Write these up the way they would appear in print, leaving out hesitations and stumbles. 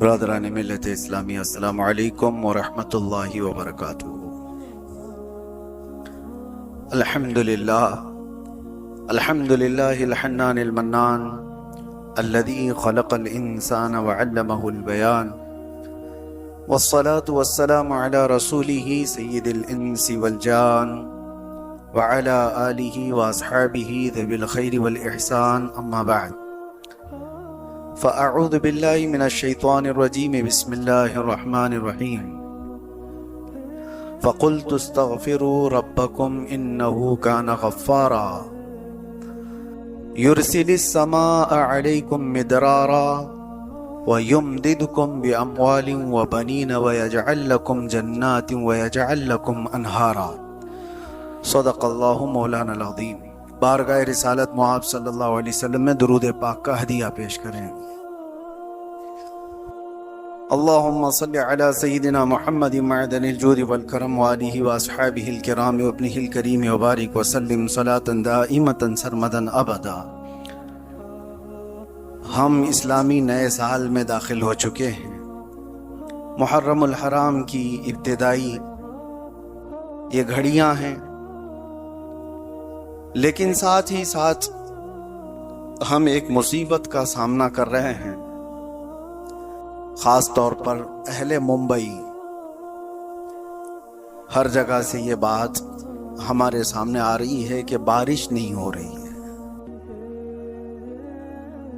برادران ملت اسلامی، السلام علیکم ورحمۃ اللہ وبرکاتہ۔ الحمدللہ الحنان المنان الذي خلق الانسان وعلمه البيان، والصلاة والسلام على رسوله سید الانس والجان وعلى آلہ واصحابہ ذوی الخیر والاحسان، اما بعد فاعوذ باللہ من الشیطان الرجیم، بسم اللہ الرحمن الرحیم۔ فقلت استغفروا ربکم انہ کان غفارا یرسل السماء علیکم مدرارا ویمددکم باموال وبنین ویجعل لکم جنات ویجعل لکم انہارا۔ صدق اللہ مولانا العظیم۔ بارگاہ رسالت معاب صلی اللہ علیہ وسلم میں درود پاک کا ہدیہ پیش کریں۔ اللہم صلی علی سیدنا محمد معدن الجود والکرم وآلہ واصحابہ الکرام وابنہ الکریم وبارک وسلم صلاة دائمة سرمدا ابدا۔ ہم اسلامی نئے سال میں داخل ہو چکے ہیں۔ محرم الحرام کی ابتدائی یہ گھڑیاں ہیں، لیکن ساتھ ہی ساتھ ہم ایک مصیبت کا سامنا کر رہے ہیں، خاص طور پر اہل ممبئی۔ ہر جگہ سے یہ بات ہمارے سامنے آ رہی ہے کہ بارش نہیں ہو رہی ہے۔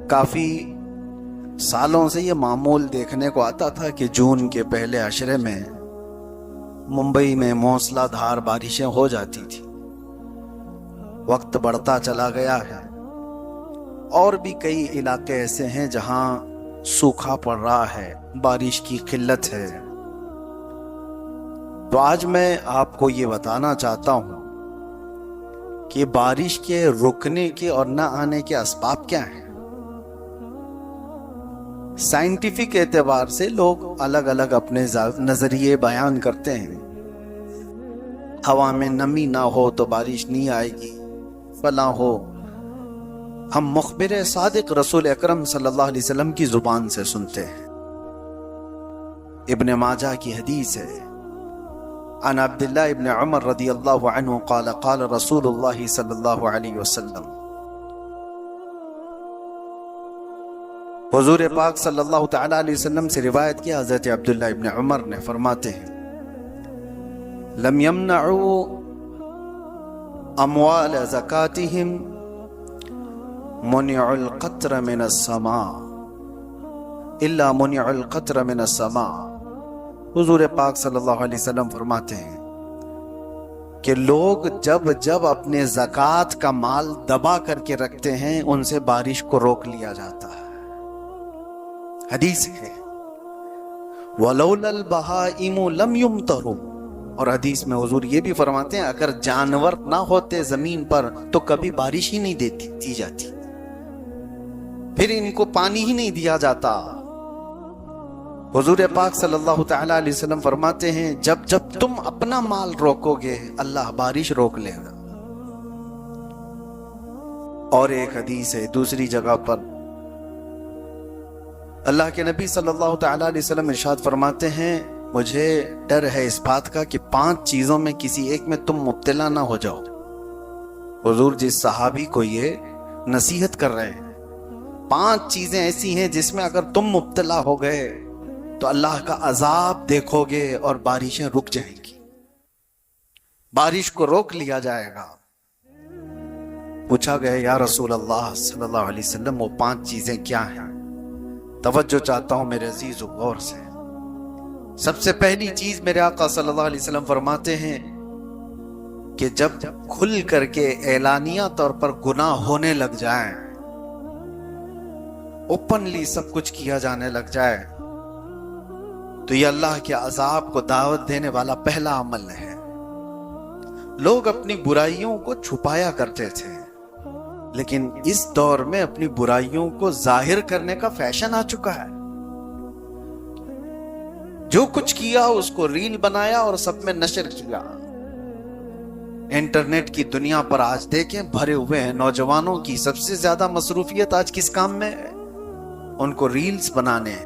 کافی سالوں سے یہ معمول دیکھنے کو آتا تھا کہ جون کے پہلے عشرے میں ممبئی میں موسلا دھار بارشیں ہو جاتی تھی۔ وقت بڑھتا چلا گیا ہے، اور بھی کئی علاقے ایسے ہیں جہاں سوکھا پڑ رہا ہے، بارش کی قلت ہے۔ تو آج میں آپ کو یہ بتانا چاہتا ہوں کہ بارش کے رکنے کے اور نہ آنے کے اسباب کیا ہیں۔ سائنٹیفک اعتبار سے لوگ الگ الگ اپنے نظریے بیان کرتے ہیں۔ ہوا میں نمی نہ ہو تو بارش نہیں آئے گی، فلاں ہو۔ ہم مخبر صادق رسول اکرم صلی اللہ علیہ وسلم کی زبان سے سنتے ہیں۔ ابن ماجہ کی حدیث ہے، عن عبداللہ ابن عمر رضی اللہ عنہ قال قال رسول اللہ صلی اللہ علیہ وسلم۔ حضور پاک صلی اللہ تعالی علیہ وسلم سے روایت کیا، حضرت عبداللہ ابن عمر نے فرماتے ہیں، لم يمنعوا اموال زکاتہم منع القطر من السماء الا منع القطر من السماء۔ حضور پاک صلی اللہ علیہ وسلم فرماتے ہیں کہ لوگ جب جب اپنے زکوٰۃ کا مال دبا کر کے رکھتے ہیں، ان سے بارش کو روک لیا جاتا ہے۔ حدیث ہے، وَلَوْلَا الْبَهَائِمُ لَمْ يُمْطَرُوا۔ اور حدیث میں حضور یہ بھی فرماتے ہیں اگر جانور نہ ہوتے زمین پر تو کبھی بارش ہی نہیں دی جاتی، پھر ان کو پانی ہی نہیں دیا جاتا۔ حضور پاک صلی اللہ تعالی علیہ وسلم فرماتے ہیں جب جب تم اپنا مال روکو گے اللہ بارش روک لے گا۔ اور ایک حدیث ہے دوسری جگہ پر، اللہ کے نبی صلی اللہ تعالی علیہ وسلم ارشاد فرماتے ہیں مجھے ڈر ہے اس بات کا کہ 5 چیزوں میں کسی ایک میں تم مبتلا نہ ہو جاؤ۔ حضور جس صحابی کو یہ نصیحت کر رہے ہیں، 5 چیزیں ایسی ہیں جس میں اگر تم مبتلا ہو گئے تو اللہ کا عذاب دیکھو گے اور بارشیں رک جائیں گی، بارش کو روک لیا جائے گا۔ پوچھا گیا یا رسول اللہ صلی اللہ علیہ وسلم وہ 5 چیزیں کیا ہیں؟ توجہ چاہتا ہوں میرے عزیز و غور سے۔ سب سے پہلی چیز میرے آقا صلی اللہ علیہ وسلم فرماتے ہیں کہ جب کھل کر کے اعلانیہ طور پر گناہ ہونے لگ جائیں، اوپنلی سب کچھ کیا جانے لگ جائے، تو یہ اللہ کے عذاب کو دعوت دینے والا پہلا عمل ہے۔ لوگ اپنی برائیوں کو چھپایا کرتے تھے، لیکن اس دور میں اپنی برائیوں کو ظاہر کرنے کا فیشن آ چکا ہے۔ جو کچھ کیا اس کو ریل بنایا اور سب میں نشر کیا۔ انٹرنیٹ کی دنیا پر آج دیکھیں بھرے ہوئے ہیں، نوجوانوں کی سب سے زیادہ مصروفیت آج کس کام میں ہے؟ ان کو ریلز بنانے ہیں،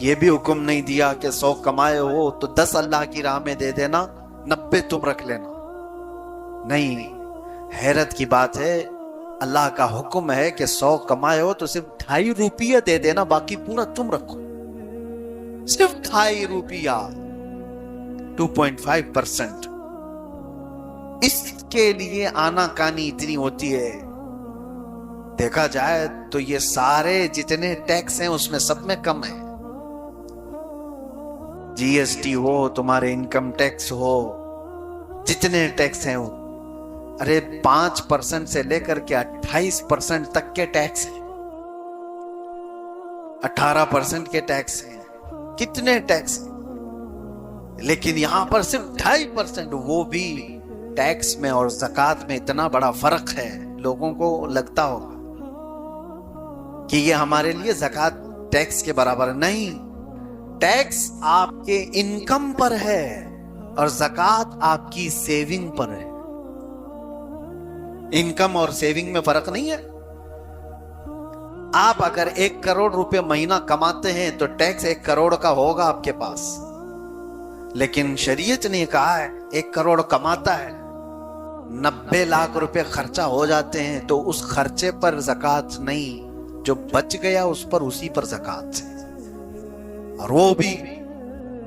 یہ بھی حکم نہیں دیا کہ 100 کمائے ہو تو 10 اللہ کی راہ میں دے دینا، 90 تم رکھ لینا. نہیں، حیرت کی بات ہے، اللہ کا حکم ہے کہ 100 کمائے ہو تو صرف 2.5 روپیہ دے دینا، باقی پورا تم رکھو. صرف 2.5 روپیہ، 2.5%. اس کے لیے آنا کانی اتنی ہوتی ہے. دیکھا جائے تو یہ سارے جتنے ٹیکس ہیں اس میں سب میں کم ہے. جی ایس ٹی ہو، تمہارے انکم ٹیکس ہو، جتنے ٹیکس ہیں وہ، ارے 5% سے لے کر کے 28% تک کے ٹیکس ہیں، 18% کے ٹیکس ہیں. کتنے ٹیکس ہیں، لیکن یہاں پر صرف 2.5%. وہ بھی ٹیکس میں اور زکوٰۃ میں اتنا بڑا فرق ہے. لوگوں کو لگتا ہوگا کہ یہ ہمارے لیے زکوٰۃ ٹیکس کے برابر نہیں. ٹیکس آپ کے انکم پر ہے اور زکوٰۃ آپ کی سیونگ پر ہے. انکم اور سیونگ میں فرق نہیں ہے. آپ اگر 1 کروڑ روپے مہینہ کماتے ہیں تو ٹیکس 1 کروڑ کا ہوگا آپ کے پاس. لیکن شریعت نے کہا ہے 1 کروڑ کماتا ہے، 90 لاکھ روپے خرچہ ہو جاتے ہیں تو اس خرچے پر زکوٰۃ نہیں، جو بچ گیا اس پر، اسی پر زکوٰۃ ہے. اور وہ بھی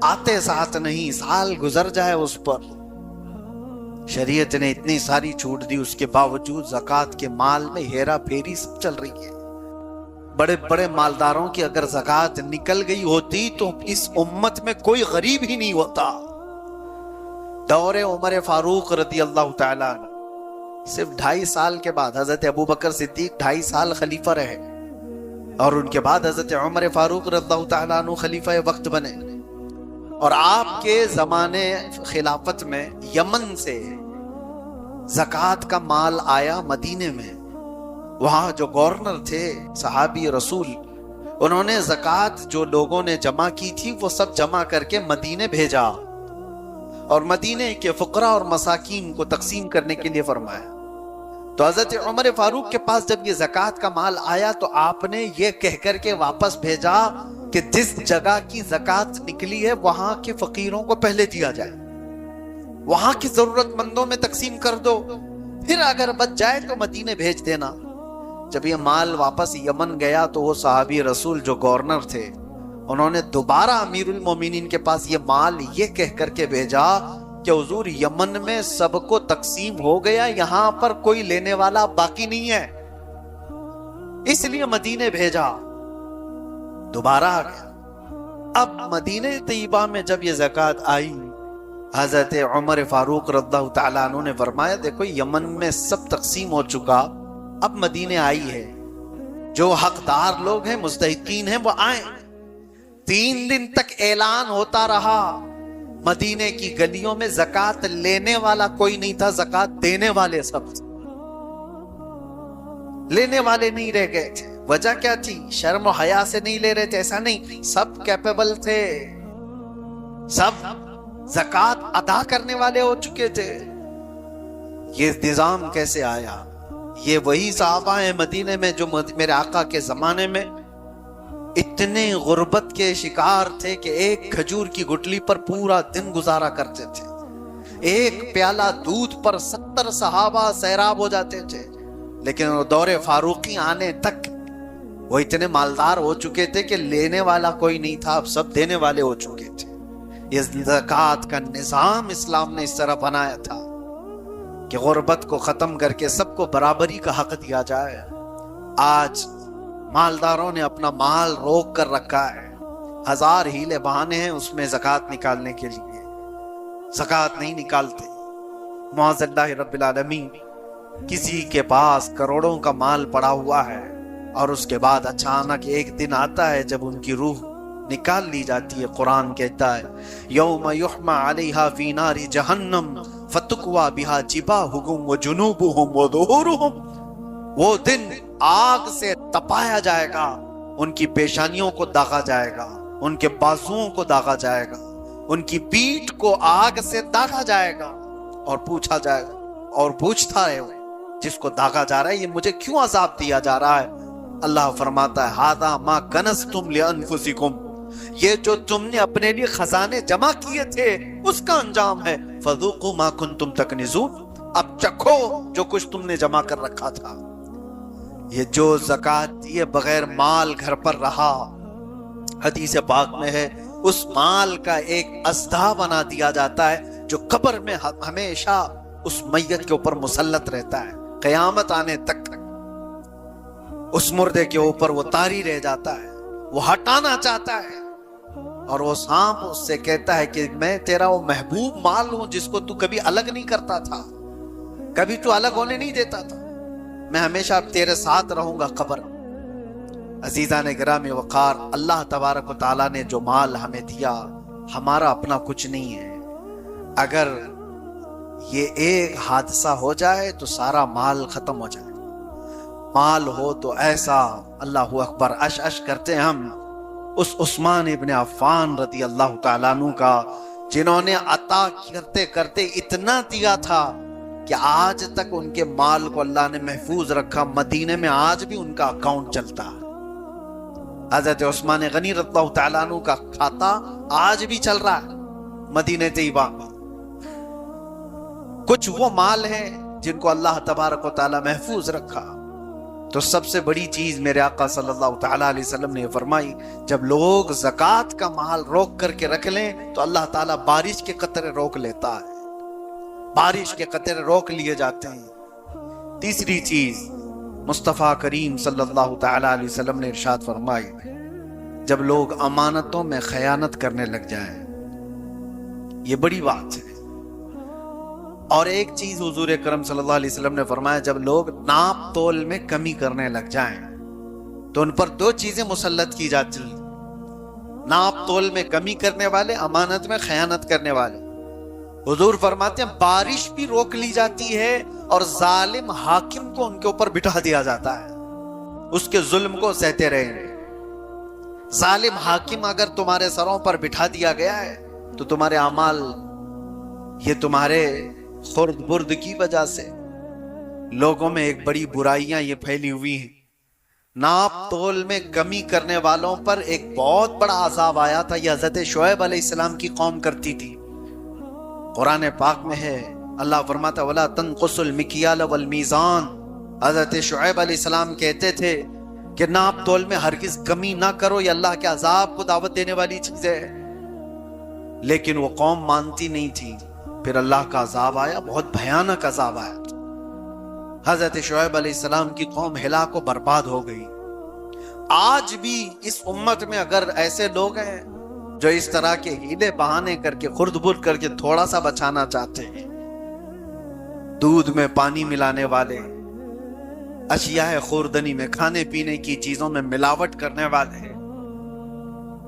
آتے ساتھ نہیں، سال گزر جائے اس پر. شریعت نے اتنی ساری چھوٹ دی، اس کے باوجود زکوٰۃ کے مال میں ہیرا پھیری سب چل رہی ہے. بڑے بڑے مالداروں کی اگر زکوٰۃ نکل گئی ہوتی تو اس امت میں کوئی غریب ہی نہیں ہوتا. دور عمر فاروق رضی اللہ تعالیٰ عنہ، صرف 2.5 سال کے بعد حضرت ابوبکر صدیق 2.5 سال خلیفہ رہے، اور ان کے بعد حضرت عمر فاروق رضی اللہ تعالیٰ عنہ خلیفہ وقت بنے. اور آپ کے زمانے خلافت میں یمن سے زکوٰۃ کا مال آیا مدینے میں. وہاں جو گورنر تھے صحابی رسول، انہوں نے زکوٰۃ جو لوگوں نے جمع کی تھی وہ سب جمع کر کے مدینے بھیجا، اور مدینے کے فقراء اور مساکین کو تقسیم کرنے کے لیے فرمایا. تو حضرت عمر فاروق کے پاس جب یہ زکوٰۃ کا مال آیا تو آپ نے یہ کہہ کر کے واپس بھیجا کہ جس جگہ کی زکوٰۃ نکلی ہے وہاں کے فقیروں کو پہلے دیا جائے، وہاں کی ضرورت مندوں میں تقسیم کر دو، پھر اگر بچ جائے تو مدینے بھیج دینا. جب یہ مال واپس یمن گیا تو وہ صحابی رسول جو گورنر تھے، انہوں نے دوبارہ امیر المومنین کے پاس یہ مال یہ کہہ کر کے بھیجا کہ حضور یمن میں سب کو تقسیم ہو گیا، یہاں پر کوئی لینے والا باقی نہیں ہے، اس لیے مدینے بھیجا. دوبارہ آ گیا. اب مدینہ طیبہ میں جب یہ زکوٰۃ آئی، حضرت عمر فاروق رضی اللہ تعالیٰ عنہ نے فرمایا دیکھو یمن میں سب تقسیم ہو چکا، اب مدینے آئی ہے، جو حقدار لوگ ہیں مستحقین ہیں وہ آئیں. 3 دن تک اعلان ہوتا رہا، مدینے کی گلیوں میں زکوٰۃ لینے والا کوئی نہیں تھا، زکوٰۃ دینے والے سب تھے، لینے والے نہیں رہ گئے تھے. وجہ کیا تھی؟ شرم و حیا سے نہیں لے رہے تھے، ایسا نہیں، سب کیپیبل تھے، سب زکوٰۃ ادا کرنے والے ہو چکے تھے. یہ نظام کیسے آیا؟ یہ وہی صحابہ ہیں مدینے میں جو میرے آقا کے زمانے میں اتنے غربت کے شکار تھے کہ ایک کھجور کی گٹلی پر پورا دن گزارا کرتے تھے. ایک پیالہ دودھ پر 70 صحابہ سیراب ہو جاتے تھے. لیکن دور فاروقی آنے تک وہ اتنے مالدار ہو چکے تھے کہ لینے والا کوئی نہیں تھا، اب سب دینے والے ہو چکے تھے. یہ زکوٰۃ کا نظام اسلام نے اس طرح بنایا تھا کہ غربت کو ختم کر کے سب کو برابری کا حق دیا جائے. آج مالداروں نے اپنا مال روک کر رکھا ہے، 1000 ہیلے بہانے ہیں اس میں زکوٰۃ نکالنے کے لیے، زکوٰۃ نہیں نکالتے. معاذ اللہ رب العالمین، کسی کے پاس کروڑوں کا مال پڑا ہوا ہے اور اس کے بعد اچانک ایک دن آتا ہے جب ان کی روح نکال لی جاتی ہے. قرآن کہتا ہے یوم یحمى علیہا فی نار جہنم فتکوی بہا جباہہم وجنوبہم وظہورہم. وہ دن آگ سے تپایا جائے گا، ان کی پیشانیوں کو داغا جائے گا، ان کے بازوؤں کو داغا جائے گا، ان کی پیٹھ کو آگ سے داغا جائے گا اور پوچھا جائے گا، اور پوچھتا ہے جس کو داغا جا رہا ہے یہ مجھے کیوں عذاب دیا جا رہا ہے؟ اللہ فرماتا ہے ھذا ما کنزتم لانفسکم یہ جو تم نے اپنے لیے خزانے جمع کیے تھے اس کا انجام ہے، فذوقوا ما کنتم تکنزون، اب چکھو جو کچھ تم نے جمع کر رکھا تھا۔ یہ جو زکوٰۃ دیے بغیر مال گھر پر رہا، حدیث پاک میں ہے اس مال کا ایک اژدھا بنا دیا جاتا ہے جو قبر میں ہمیشہ اس میت کے اوپر مسلط رہتا ہے قیامت آنے تک۔ اس مردے کے اوپر وہ طاری رہ جاتا ہے، وہ ہٹانا چاہتا ہے، اور وہ سانپ اس سے کہتا ہے کہ میں تیرا وہ محبوب مال ہوں جس کو تو کبھی الگ نہیں کرتا تھا، کبھی تو الگ ہونے نہیں دیتا تھا، میں ہمیشہ تیرے ساتھ رہوں گا قبر۔ عزیزان گرامی وقار، اللہ تبارک و تعالیٰ نے جو مال ہمیں دیا ہمارا اپنا کچھ نہیں ہے، اگر یہ ایک حادثہ ہو جائے تو سارا مال ختم ہو جائے۔ مال ہو تو ایسا، اللہ اکبر، اش اش کرتے ہم اس عثمان ابن عفان رضی اللہ تعالیٰ عنہ کا، جنہوں نے عطا کرتے کرتے اتنا دیا تھا کہ آج تک ان کے مال کو اللہ نے محفوظ رکھا، مدینے میں آج بھی ان کا اکاؤنٹ چلتا ہے۔ حضرت عثمان غنی رضی اللہ تعالیٰ عنہ کا کھاتا آج بھی چل رہا ہے مدینہ طیبہ۔ کچھ وہ مال ہیں جن کو اللہ تبارک و تعالیٰ محفوظ رکھا۔ تو سب سے بڑی چیز میرے آقا صلی اللہ تعالیٰ علیہ وسلم نے فرمائی، جب لوگ زکوٰۃ کا مال روک کر کے رکھ لیں تو اللہ تعالیٰ بارش کے قطرے روک لیتا ہے، بارش کے قطرے روک لیے جاتے ہیں۔ تیسری چیز مصطفیٰ کریم صلی اللہ تعالیٰ علیہ وسلم نے ارشاد فرمائی، جب لوگ امانتوں میں خیانت کرنے لگ جائیں، یہ بڑی بات ہے۔ اور ایک چیز حضور کرم صلی اللہ علیہ وسلم نے فرمایا، جب لوگ ناپ تول میں کمی کرنے لگ جائیں تو ان پر دو چیزیں مسلط کی جاتی ہیں، ناپ تول میں کمی کرنے والے، امانت میں خیانت کرنے والے۔ حضور فرماتے ہیں بارش بھی روک لی جاتی ہے اور ظالم حاکم کو ان کے اوپر بٹھا دیا جاتا ہے، اس کے ظلم کو سہتے رہیں گے۔ ظالم حاکم اگر تمہارے سروں پر بٹھا دیا گیا ہے تو تمہارے اعمال، یہ تمہارے خرد برد کی وجہ سے لوگوں میں ایک بڑی برائیاں یہ پھیلی ہوئی ہیں۔ ناپ تول میں کمی کرنے والوں پر ایک بہت بڑا عذاب آیا تھا، یہ حضرت شعیب علیہ السلام کی قوم کرتی تھی۔ قرآن پاک میں ہے، اللہ فرماتا وَلَا تَنْقُصُوا الْمِكْيَالَ وَالْمِيزَانَ، حضرت شعیب علیہ السلام کہتے تھے کہ ناپ تول میں ہرگز کمی نہ کرو، یہ اللہ کے عذاب کو دعوت دینے والی چیز ہے، لیکن وہ قوم مانتی نہیں تھی۔ پھر اللہ کا عذاب آیا، بہت بھیانک عذاب آیا، حضرت شعیب علیہ السلام کی قوم ہلاک و برباد ہو گئی۔ آج بھی اس امت میں اگر ایسے لوگ ہیں جو اس طرح کے ہیلے بہانے کر کے خرد برد کر کے تھوڑا سا بچانا چاہتے ہیں، دودھ میں پانی ملانے والے، اشیاء خوردنی میں، کھانے پینے کی چیزوں میں ملاوٹ کرنے والے،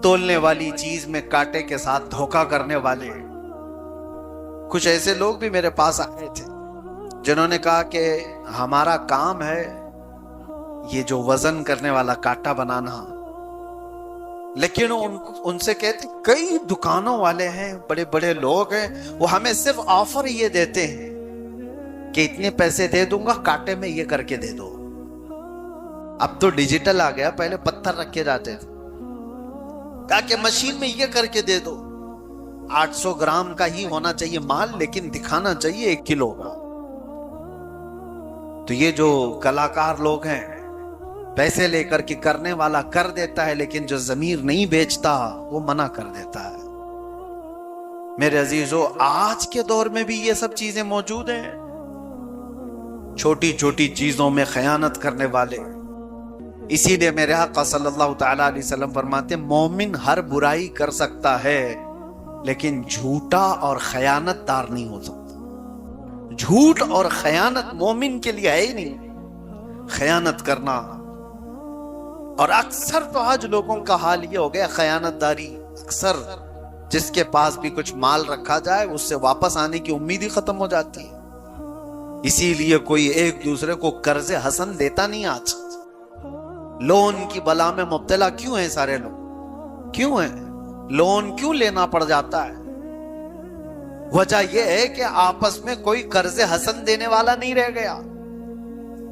تولنے والی چیز میں کانٹے کے ساتھ دھوکہ کرنے والے، کچھ ایسے لوگ بھی میرے پاس آئے تھے جنہوں نے کہا کہ ہمارا کام ہے یہ جو وزن کرنے والا کانٹا بنانا، لیکن ان سے کہتے کئی دکانوں والے ہیں، بڑے بڑے لوگ ہیں، وہ ہمیں صرف آفر یہ دیتے ہیں کہ اتنے پیسے دے دوں گا، کانٹے میں یہ کر کے دے دو۔ اب تو ڈیجیٹل آ گیا، پہلے پتھر رکھے جاتے تھے، کہا کہ مشین میں یہ کر کے دے دو، 800 گرام کا ہی ہونا چاہیے مال، لیکن دکھانا چاہیے 1 کلو کا۔ تو یہ جو کلاکار لوگ ہیں، پیسے لے کر کے کرنے والا کر دیتا ہے، لیکن جو ضمیر نہیں بیچتا وہ منع کر دیتا ہے۔ میرے عزیزو، آج کے دور میں بھی یہ سب چیزیں موجود ہیں، چھوٹی چھوٹی چیزوں میں خیانت کرنے والے۔ اسی لیے میرے آقا صلی اللہ تعالیٰ علیہ وسلم فرماتے ہیں مومن ہر برائی کر سکتا ہے لیکن جھوٹا اور خیانت دار نہیں ہو سکتا۔ جھوٹ اور خیانت مومن کے لیے ہے ہی نہیں، خیانت کرنا۔ اور اکثر تو آج لوگوں کا حال یہ ہو گیا خیانت داری، اکثر جس کے پاس بھی کچھ مال رکھا جائے اس سے واپس آنے کی امید ہی ختم ہو جاتی ہے۔ اسی لیے کوئی ایک دوسرے کو قرض حسن دیتا نہیں آج۔ لون کی بلا میں مبتلا کیوں ہیں سارے لوگ؟ کیوں ہیں؟ لون کیوں لینا پڑ جاتا ہے؟ وجہ یہ ہے کہ آپس میں کوئی قرض حسن دینے والا نہیں رہ گیا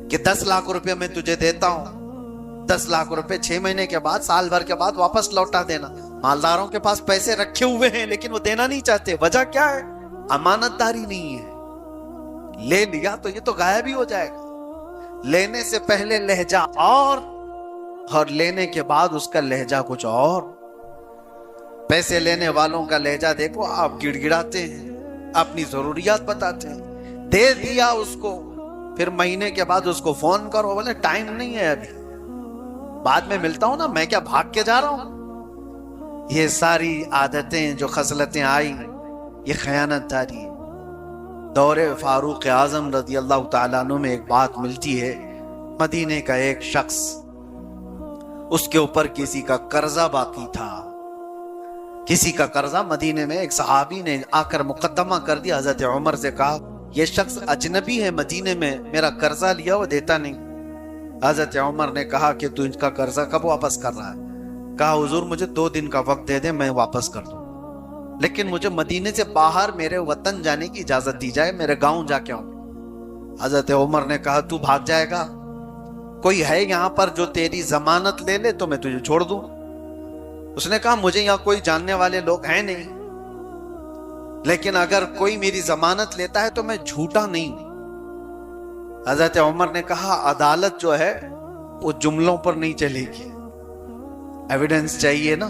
کہ 10 لاکھ روپے میں تجھے دیتا ہوں، 10 لاکھ روپے 6 مہینے کے بعد، سال بھر کے بعد واپس لوٹا دینا۔ مالداروں کے پاس پیسے رکھے ہوئے ہیں لیکن وہ دینا نہیں چاہتے. وجہ کیا ہے؟ امانت داری نہیں ہے. لے لیا تو یہ تو غائب ہی ہو جائے گا. لینے سے پہلے لہجہ اور لینے کے بعد اس کا لہجہ کچھ اور. پیسے لینے والوں کا لہجہ دیکھو، آپ گڑ گڑاتے ہیں، اپنی ضروریات بتاتے ہیں. دے دیا اس کو، پھر مہینے کے بعد اس کو فون کرو، بولے ٹائم نہیں ہے ابھی، بعد میں ملتا ہوں نا، میں کیا بھاگ کے جا رہا ہوں. یہ ساری عادتیں جو خصلتیں آئی، یہ خیانت داری ہے. دور فاروق اعظم رضی اللہ تعالیٰ عنہ میں ایک بات ملتی ہے. مدینے کا ایک شخص، اس کے اوپر کسی کا قرضہ باقی تھا. کسی کا قرضہ مدینے میں ایک صحابی نے آ کر مقدمہ کر دیا. حضرت عمر سے کہا یہ شخص اجنبی ہے مدینے میں، میرا قرضہ لیا وہ دیتا نہیں. حضرت عمر نے کہا کہ تو ان کا قرضہ کب واپس کر رہا ہے؟ کہا حضور مجھے 2 دن کا وقت دے دیں، میں واپس کر دوں، لیکن مجھے مدینے سے باہر میرے وطن جانے کی اجازت دی جائے، میرے گاؤں جا کے آؤں. حضرت عمر نے کہا تو بھاگ جائے گا؟ کوئی ہے یہاں پر جو تیری ضمانت لے لے تو میں تجھے چھوڑ دوں. اس نے کہا مجھے یہاں کوئی جاننے والے لوگ ہیں نہیں، لیکن اگر کوئی میری ضمانت لیتا ہے تو میں جھوٹا نہیں ہوں. حضرت عمر نے کہا عدالت جو ہے وہ جملوں پر نہیں چلے گی، ایویڈنس چاہیے نا،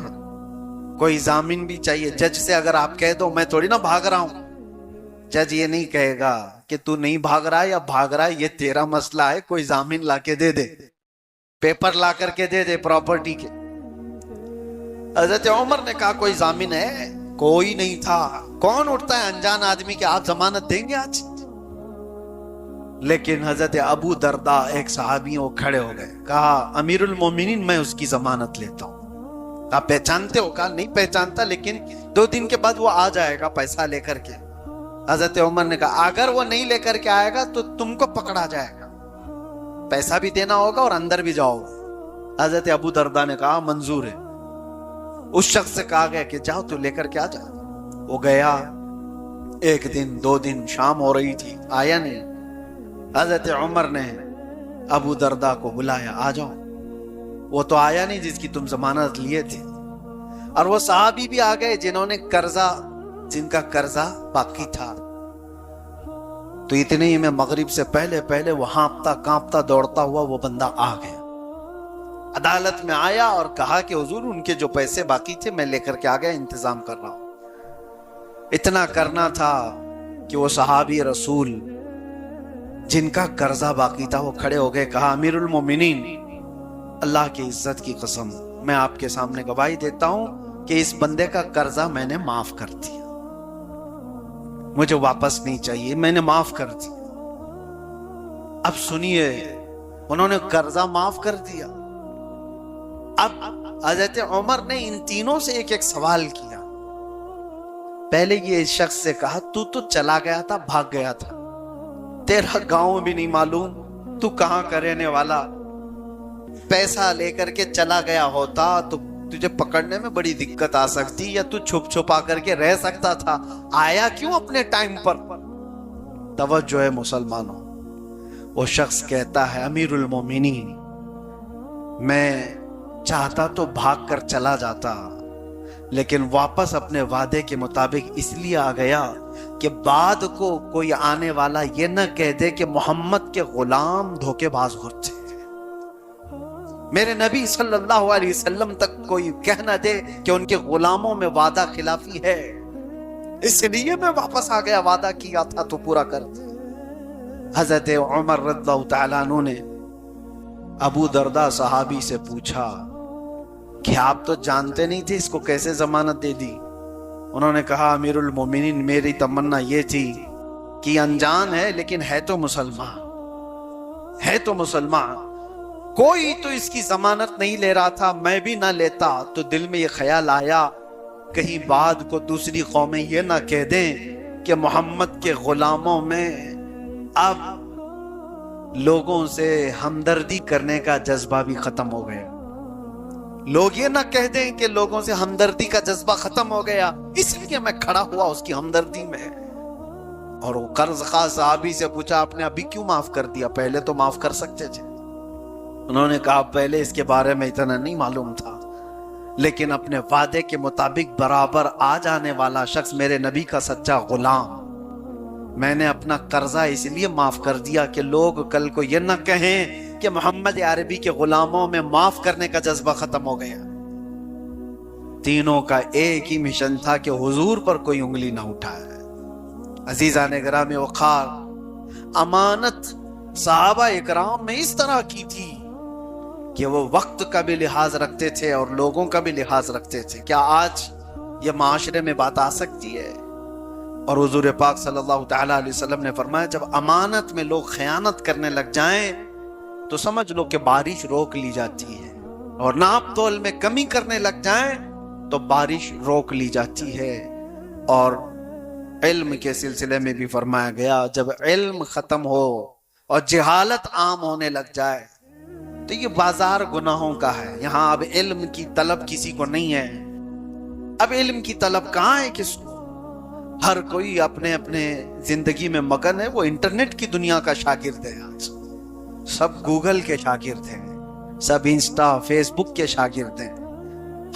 کوئی ضامن بھی چاہیے. جج سے اگر آپ کہہ دو میں تھوڑی نہ بھاگ رہا ہوں، جج یہ نہیں کہے گا کہ تو نہیں بھاگ رہا ہے یا بھاگ رہا ہے، یہ تیرا مسئلہ ہے، کوئی ضامن لا کے دے دے، پیپر لا کر کے دے دے پراپرٹی کے. حضرت عمر نے کہا کوئی ضامن ہے؟ کوئی نہیں تھا. کون اٹھتا ہے انجان آدمی کہ آپ ضمانت دیں گے آج؟ لیکن حضرت ابو درداء ایک صحابی وہ کھڑے ہو گئے، کہا امیر المومنین میں اس کی ضمانت لیتا ہوں. آپ پہچانتے ہو؟ کہا نہیں پہچانتا، لیکن 2 دن کے بعد وہ آ جائے گا پیسہ لے کر کے. حضرت عمر نے کہا اگر وہ نہیں لے کر کے آئے گا تو تم کو پکڑا جائے گا، پیسہ بھی دینا ہوگا اور اندر بھی جاؤ گے. حضرت ابو درداء نے کہا منظور ہے. اس شخص سے کہا گیا کہ جاؤ تو لے کر کے آ جا. وہ گیا، 1 دن 2 دن، شام ہو رہی تھی، آیا نہیں. حضرت عمر نے ابو درداء کو بلایا، آ جاؤ. وہ تو آیا نہیں جس کی تم ضمانت لیے تھے. اور وہ صحابی بھی آ گئے جن کا قرضہ باقی تھا. تو اتنے ہی میں مغرب سے پہلے وہ ہانپتا کانپتا دوڑتا ہوا وہ بندہ آ گیا، عدالت میں آیا اور کہا کہ حضور ان کے جو پیسے باقی تھے میں لے کر کے آ گیا، انتظام کر رہا ہوں. اتنا کرنا تھا کہ وہ صحابی رسول جن کا قرضہ باقی تھا وہ کھڑے ہو گئے، کہا امیر المومنین اللہ کی عزت کی قسم میں آپ کے سامنے گواہی دیتا ہوں کہ اس بندے کا قرضہ میں نے معاف کر دیا، مجھے واپس نہیں چاہیے، میں نے معاف کر دیا. اب سنیے، انہوں نے قرضہ معاف کر دیا. اب حضرت عمر نے ان تینوں سے ایک سوال کیا. پہلے یہ اس شخص سے کہا تو چلا گیا تھا، بھاگ گیا تھا، تیرا گاؤں بھی نہیں معلوم، تو کہاں کا رہنے والا، پیسہ لے کر کے چلا گیا ہوتا تو تجھے پکڑنے میں بڑی دقت آ سکتی، یا تو چھپ چھپا کر کے رہ سکتا تھا، آیا کیوں اپنے ٹائم پر؟ توجہ ہے مسلمانوں. وہ شخص کہتا ہے امیر المومنین میں چاہتا تو بھاگ کر چلا جاتا، لیکن واپس اپنے وعدے کے مطابق اس لیے آ گیا کہ بعد کو کوئی آنے والا یہ نہ کہہ دے کہ محمد کے غلام دھوکے باز ہوتے، میرے نبی صلی اللہ علیہ وسلم تک کوئی کہہ نہ دے کہ ان کے غلاموں میں وعدہ خلافی ہے، اس لیے میں واپس آ گیا، وعدہ کیا تھا تو پورا کر دے. حضرت عمر رضی اللہ تعالیٰ عنہ نے ابو درداء صحابی سے پوچھا کہ آپ تو جانتے نہیں تھے اس کو کیسے ضمانت دے دی؟ انہوں نے کہا امیر المومنین میری تمنا یہ تھی کہ انجان ہے لیکن ہے تو مسلمان، کوئی تو اس کی ضمانت نہیں لے رہا تھا، میں بھی نہ لیتا تو دل میں یہ خیال آیا کہیں بعد کو دوسری قومیں یہ نہ کہہ دیں کہ محمد کے غلاموں میں اب لوگوں سے ہمدردی کرنے کا جذبہ بھی ختم ہو گیا، لوگ یہ نہ کہہ دیں کہ لوگوں سے ہمدردی کا جذبہ ختم ہو گیا، اس لیے میں کھڑا ہوا اس کی ہمدردی میں. اور وہ قرض خواہ صحابی سے پوچھا آپ نے ابھی کیوں معاف کر دیا، پہلے تو معاف کر سکتے تھے؟ انہوں نے کہا پہلے اس کے بارے میں اتنا نہیں معلوم تھا، لیکن اپنے وعدے کے مطابق برابر آ جانے والا شخص میرے نبی کا سچا غلام۔ میں نے اپنا قرضہ اس لیے معاف کر دیا کہ لوگ کل کو یہ نہ کہیں کہ محمد عربی کے غلاموں میں معاف کرنے کا جذبہ ختم ہو گیا۔ تینوں کا ایک ہی مشن تھا کہ حضور پر کوئی انگلی نہ اٹھائے۔ عزیزان گرامی وقار، امانت صحابہ اکرام میں اس طرح کی تھی کہ وہ وقت کا بھی لحاظ رکھتے تھے اور لوگوں کا بھی لحاظ رکھتے تھے۔ کیا آج یہ معاشرے میں بات آ سکتی ہے؟ اور حضور پاک صلی اللہ تعالیٰ علیہ وسلم نے فرمایا جب امانت میں لوگ خیانت کرنے لگ جائیں تو سمجھ لو کہ بارش روک لی جاتی ہے، اور ناپ تول میں کمی کرنے لگ جائیں تو بارش روک لی جاتی ہے۔ اور علم کے سلسلے میں بھی فرمایا گیا جب علم ختم ہو اور جہالت عام ہونے لگ جائے تو یہ بازار گناہوں کا ہے۔ یہاں اب علم کی طلب کسی کو نہیں ہے۔ اب علم کی طلب کہاں ہے کس کو؟ ہر کوئی اپنے اپنے زندگی میں مگن ہے۔ وہ انٹرنیٹ کی دنیا کا شاگرد ہے۔ آج سب گوگل کے شاگرد ہیں، سب انسٹا فیس بک کے شاگرد ہیں۔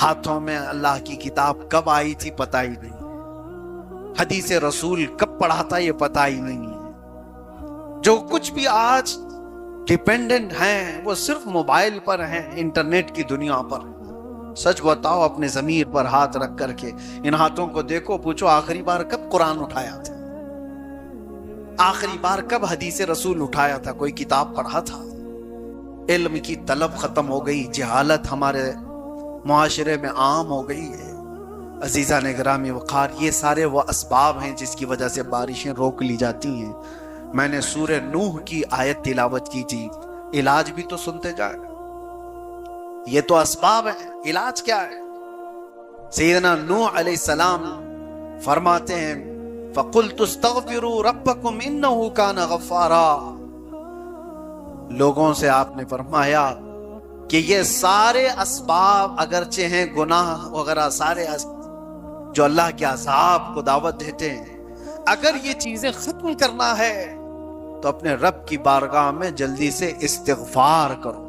ہاتھوں میں اللہ کی کتاب کب آئی تھی پتہ ہی نہیں، حدیث رسول کب پڑھاتا یہ پتہ ہی نہیں ہے۔ جو کچھ بھی آج ڈیپینڈنٹ ہیں وہ صرف موبائل پر ہیں، انٹرنیٹ کی دنیا پر۔ سچ بتاؤ اپنے ضمیر پر ہاتھ رکھ کر کے ان ہاتھوں کو دیکھو، پوچھو آخری بار کب قرآن اٹھایا تھا؟ آخری بار کب حدیث رسول اٹھایا تھا؟ کوئی کتاب پڑھا تھا؟ علم کی طلب ختم ہو گئی، جہالت ہمارے معاشرے میں عام ہو گئی ہے۔ عزیزان گرامی وقار، یہ سارے وہ اسباب ہیں جس کی وجہ سے بارشیں روک لی جاتی ہیں۔ میں نے سورہ نوح کی آیت تلاوت کی تھی، علاج بھی تو سنتے جائے۔ یہ تو اسباب ہیں، علاج کیا ہے؟ سیدنا نوح علیہ السلام فرماتے ہیں فَقُلْتُ اسْتَغْفِرُوا رَبَّكُمْ إِنَّهُ كَانَ غَفَّارًا۔ لوگوں سے آپ نے فرمایا کہ یہ سارے اسباب اگرچہ ہیں گناہ وغیرہ سارے جو اللہ کے عذاب کو دعوت دیتے ہیں، اگر یہ چیزیں ختم کرنا ہے تو اپنے رب کی بارگاہ میں جلدی سے استغفار کرو۔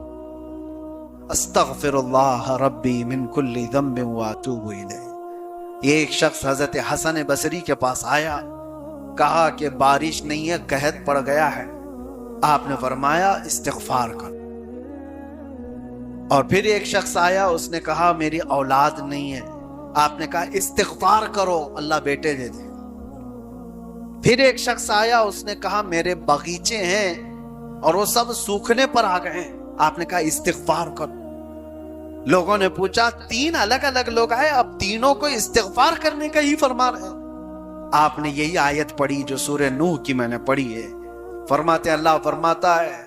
استغفر اللہ ربی من کل ذنب واتوب الیہ۔ یہ ایک شخص حضرت حسن بصری کے پاس آیا، کہا کہ بارش نہیں ہے، قحط پڑ گیا ہے۔ آپ نے فرمایا استغفار کرو۔ اور پھر ایک شخص آیا، اس نے کہا میری اولاد نہیں ہے۔ آپ نے کہا استغفار کرو، اللہ بیٹے دے دے۔ پھر ایک شخص آیا، اس نے کہا میرے باغیچے ہیں اور وہ سب سوکھنے پر آ گئے ہیں۔ آپ نے کہا استغفار کرو۔ لوگوں نے پوچھا تین الگ الگ لوگ آئے، اب تینوں کو استغفار کرنے کا ہی فرما رہے ہیں۔ آپ نے یہی آیت پڑھی جو سورہ نوح کی میں نے پڑھی ہے۔ فرماتے اللہ فرماتا ہے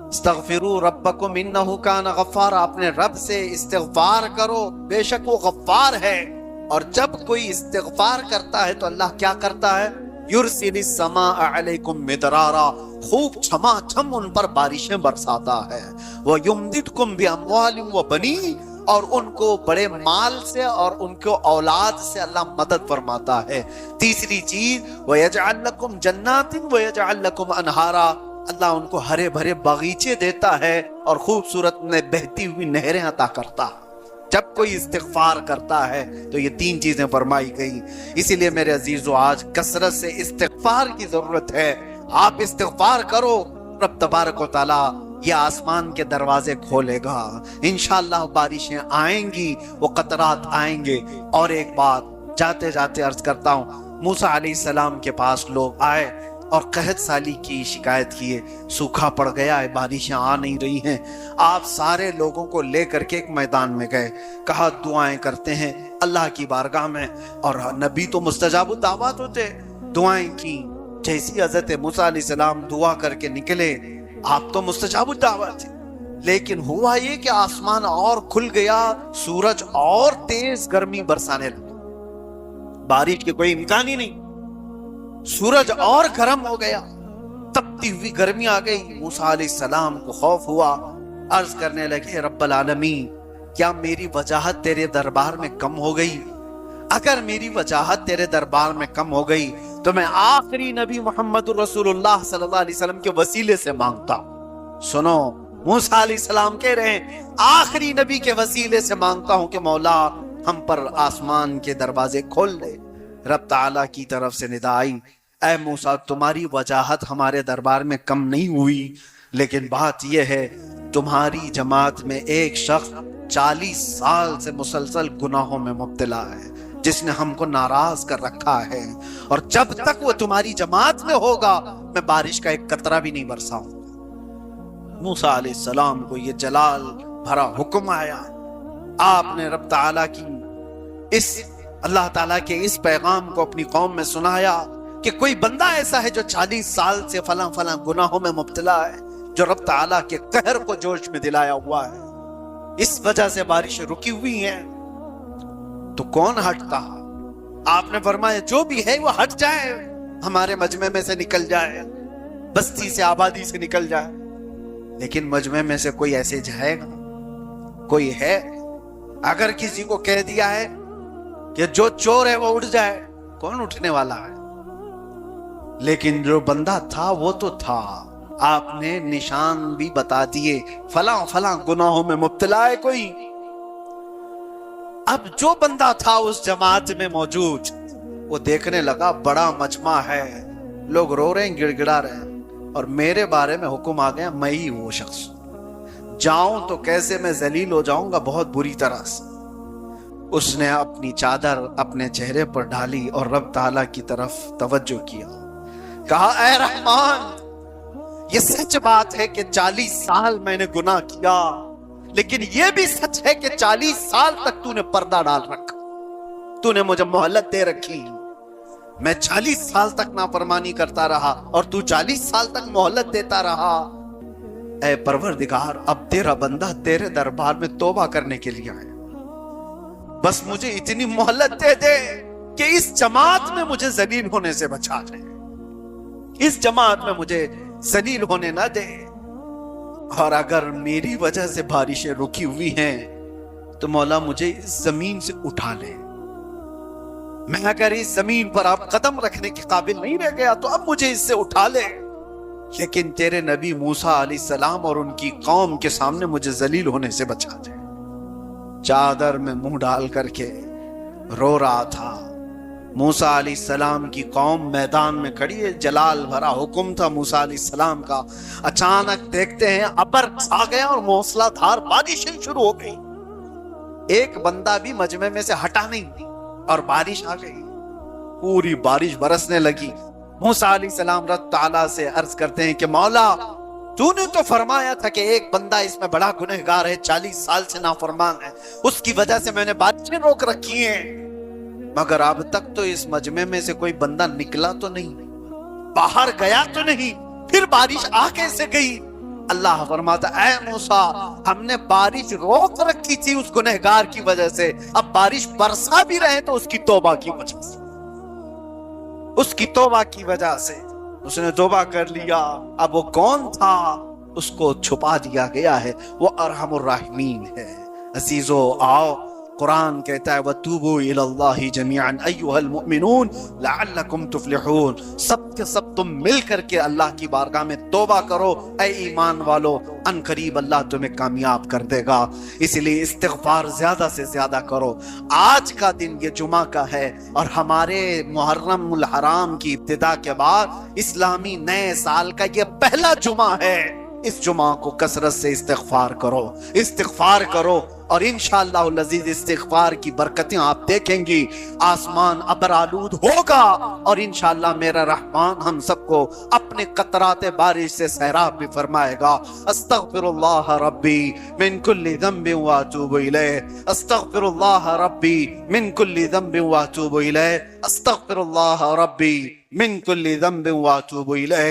استغفروا ربکم انہ کان غفارا، اپنے رب سے استغفار کرو، بے شک وہ غفار ہے۔ اور جب کوئی استغفار کرتا ہے تو اللہ کیا کرتا ہے؟ یرسل السماء علیکم مدرارا، خوب چھما چھم ان پر بارشیں برساتا ہے۔ وَيُمْدِدْكُمْ بِأَمْوَالٍ وَبَنِينَ، اور ان کو بڑے مال سے اور ان کو اولاد سے اللہ مدد فرماتا ہے۔ تیسری چیز وَيَجْعَلْ لَكُمْ جَنَّاتٍ وَيَجْعَلْ لَكُمْ أَنْهَارًا، اللہ ان کو ہرے بھرے باغیچے دیتا ہے اور خوبصورت میں بہتی ہوئی نہریں عطا کرتا ہے۔ جب کوئی استغفار کرتا ہے تو یہ تین چیزیں فرمائی گئی۔ اسی لیے میرے عزیزو آج کثرت سے استغفار کی ضرورت ہے۔ آپ استغفار کرو، رب تبارک و تعالی یہ آسمان کے دروازے کھولے گا، انشاءاللہ بارشیں آئیں گی، وہ قطرات آئیں گے۔ اور ایک بات جاتے جاتے عرض کرتا ہوں، موسیٰ علیہ السلام کے پاس لوگ آئے اور قحط سالی کی شکایت کیے، سوکھا پڑ گیا ہے، بارشیں آ نہیں رہی ہیں۔ آپ سارے لوگوں کو لے کر کے ایک میدان میں گئے، کہا دعائیں کرتے ہیں اللہ کی بارگاہ میں، اور نبی تو مستجاب الدعوات ہوتے، دعائیں کی۔ جیسی حضرت موسیٰ علیہ السلام دعا کر کے نکلے، آپ تو مستجاب الدعوات تھے، لیکن ہوا یہ کہ آسمان اور کھل گیا، سورج اور تیز گرمی برسانے لگا، بارش کے کوئی امکان ہی نہیں، سورج اور گرم ہو گیا، تپتی ہوئی گرمی آ گئی۔ موسیٰ علیہ السلام کو خوف ہوا، عرض کرنے لگے رب العالمین کیا میری وجاہت تیرے دربار میں کم ہو گئی؟ اگر میری وجاہت تیرے دربار میں کم ہو گئی تو میں آخری نبی محمد رسول اللہ صلی اللہ علیہ وسلم کے وسیلے سے مانگتا ہوں۔ سنو، موسیٰ علیہ السلام کہہ رہے ہیں آخری نبی کے وسیلے سے مانگتا ہوں کہ مولا ہم پر آسمان کے دروازے کھول دے۔ رب تعالیٰ کی طرف سے ندا آئی، اے موسیٰ تمہاری وجاہت ہمارے دربار میں کم نہیں ہوئی، لیکن بات یہ ہے تمہاری جماعت میں ایک شخص 40 سال سے مسلسل گناہوں میں مبتلا ہے، جس نے ہم کو ناراض کر رکھا ہے، اور جب تک وہ تمہاری جماعت میں ہوگا میں بارش کا ایک قطرہ بھی نہیں برساؤں۔ موسیٰ علیہ السلام کو یہ جلال بھرا حکم آیا، آپ نے رب تعالیٰ کی اللہ تعالیٰ کے اس پیغام کو اپنی قوم میں سنایا کہ کوئی بندہ ایسا ہے جو 40 سال سے فلاں فلاں گناہوں میں مبتلا ہے، جو رب تعالیٰ کے قہر کو جوش میں دلایا ہوا ہے، اس وجہ سے بارشیں رکی ہوئی ہیں۔ تو کون ہٹتا؟ آپ نے فرمایا جو بھی ہے وہ ہٹ جائے، ہمارے مجمع میں سے نکل جائے، بستی سے آبادی سے نکل جائے۔ لیکن مجمع میں سے کوئی ایسے جائے گا؟ کوئی ہے؟ اگر کسی کو کہہ دیا ہے کہ جو چور ہے وہ اٹھ جائے، کون اٹھنے والا ہے؟ لیکن جو بندہ تھا وہ تو تھا، آپ نے نشان بھی بتا دیے، فلاں فلاں گناہوں میں مبتلا ہے کوئی۔ اب جو بندہ تھا اس جماعت میں موجود، وہ دیکھنے لگا بڑا مجمع ہے، لوگ رو رہے ہیں، گڑ گڑا رہے ہیں، اور میرے بارے میں حکم آ گیا میں ہی وہ شخص جاؤں تو کیسے میں ذلیل ہو جاؤں گا بہت بری طرح سے۔ اس نے اپنی چادر اپنے چہرے پر ڈالی اور رب تعالیٰ کی طرف توجہ کیا، کہا اے رحمان، یہ سچ بات ہے کہ 40 سال میں نے گناہ کیا، لیکن یہ بھی سچ ہے کہ 40 سال تک تو نے پردہ ڈال رکھا، تو نے مجھے مہلت دے رکھی، میں 40 سال تک نافرمانی کرتا رہا اور تو 40 سال تک مہلت دیتا رہا۔ اے پروردگار، اب تیرا بندہ تیرے دربار میں توبہ کرنے کے لیے آیا، بس مجھے اتنی مہلت دے دے کہ اس جماعت میں مجھے ذلیل ہونے سے بچا دے، اس جماعت میں مجھے ذلیل ہونے نہ دے، اور اگر میری وجہ سے بارشیں رکی ہوئی ہیں تو مولا مجھے اس زمین سے اٹھا لے، میں اگر اس زمین پر آپ قدم رکھنے کے قابل نہیں رہ گیا تو اب مجھے اس سے اٹھا لے، لیکن تیرے نبی موسیٰ علیہ السلام اور ان کی قوم کے سامنے مجھے ذلیل ہونے سے بچا دے۔ چادر میں منہ ڈال کر کے رو رہا تھا۔ موسیٰ علیہ السلام کی قوم میدان میں کھڑی ہے، جلال بھرا حکم تھا موسیٰ علیہ السلام کا۔ اچانک دیکھتے ہیں ابر آ گیا اور موسلا دھار بارشیں شروع ہو گئی، ایک بندہ بھی مجمع میں سے ہٹا نہیں، اور بارش آ گئی، پوری بارش برسنے لگی۔ موسیٰ علیہ السلام رب تعالیٰ سے عرض کرتے ہیں کہ مولا تو نے تو فرمایا تھا کہ ایک بندہ اس میں بڑا گنہگار ہے، 40 سال سے نافرمان ہے، اس کی وجہ سے میں نے بارشیں روک رکھی ہیں، مگر اب تک تو اس مجمع میں سے کوئی بندہ نکلا تو نہیں، باہر گیا تو نہیں، پھر بارش آ کیسے گئی؟ اللہ فرماتا اے موسیٰ، ہم نے بارش روک رکھی تھی اس گنہگار کی وجہ سے، اب بارش برسا بھی رہے تو اس کی توبہ کی وجہ سے، اس کی توبہ کی وجہ سے اس نے توبہ کر لیا۔ اب وہ کون تھا اس کو چھپا دیا گیا ہے، وہ ارحم الراحمین ہے۔ عزیزو آؤ، قرآن کہتا ہے وَتُوبُوا إِلَى اللَّهِ جَمِيعًا أَيُّهَا الْمُؤْمِنُونَ لَعَلَّكُمْ تُفْلِحُونَ، سب کے سب تم مل کر کے اللہ کی بارگاہ میں توبہ کرو اے ایمان والو، ان قریب اللہ تمہیں کامیاب کر دے گا۔ اس لیے استغفار زیادہ سے زیادہ کرو۔ آج کا دن یہ جمعہ کا ہے، اور ہمارے محرم الحرام کی ابتدا کے بعد اسلامی نئے سال کا یہ پہلا جمعہ ہے۔ اس جمعہ کو کثرت سے استغفار کرو، استغفار کرو، اور انشاءاللہ العزیز استغفار کی برکتیں آپ دیکھیں گی، آسمان ابر آلود ہوگا، اور انشاءاللہ میرا رحمان ہم سب کو اپنے قطرات بارش سے سیراب بھی فرمائے گا۔ استغفر اللہ ربی من کل ذنب واتوب الیہ، استغفر اللہ ربی من کل ذنب واتوب الیہ، استغفر اللہ ربی من کل ذنب واتوب الیہ۔